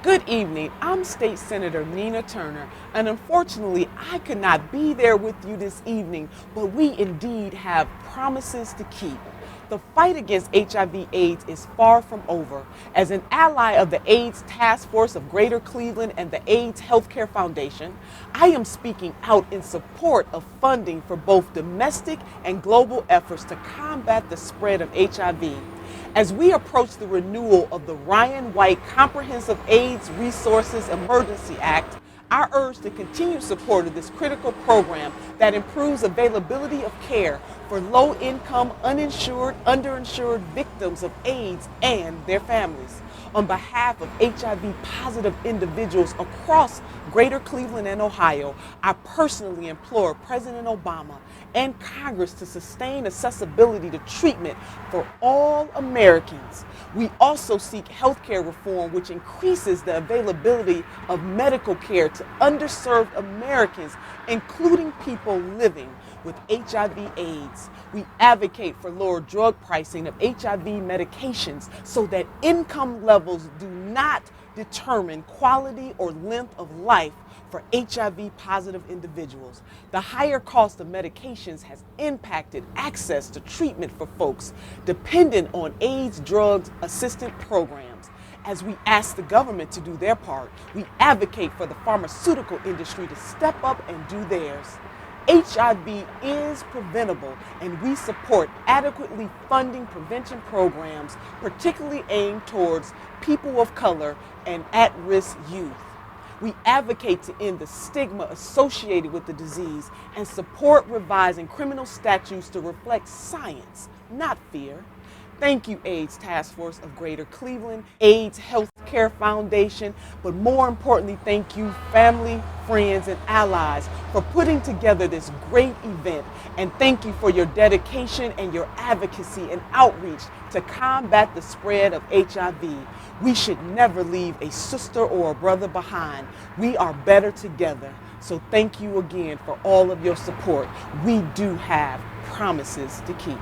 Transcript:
Good evening. I'm State Senator Nina Turner, and unfortunately, I could not be there with you this evening, but we indeed have promises to keep. The fight against HIV/AIDS is far from over. As an ally of the AIDS Task Force of Greater Cleveland and the AIDS Healthcare Foundation, I am speaking out in support of funding for both domestic and global efforts to combat the spread of HIV. As we approach the renewal of the Ryan White Comprehensive AIDS Resources Emergency Act, I urge the continued support of this critical program that improves availability of care for low-income, uninsured, underinsured victims of AIDS and their families. On behalf of HIV-positive individuals across Greater Cleveland and Ohio, I personally implore President Obama and Congress to sustain accessibility to treatment for all Americans. We also seek healthcare reform which increases the availability of medical care to underserved Americans, including people living with HIV/AIDS. We advocate for lower drug pricing of HIV medications so that income levels do not determine quality or length of life for HIV-positive individuals. The higher cost of medications has impacted access to treatment for folks dependent on AIDS drug assistance programs. As we ask the government to do their part, we advocate for the pharmaceutical industry to step up and do theirs. HIV is preventable, and we support adequately funding prevention programs, particularly aimed towards people of color and at-risk youth. We advocate to end the stigma associated with the disease and support revising criminal statutes to reflect science, not fear. Thank you, AIDS Task Force of Greater Cleveland, AIDS Healthcare Foundation, but more importantly, thank you, family, friends, and allies for putting together this great event. And thank you for your dedication and your advocacy and outreach to combat the spread of HIV. We should never leave a sister or a brother behind. We are better together. So thank you again for all of your support. We do have promises to keep.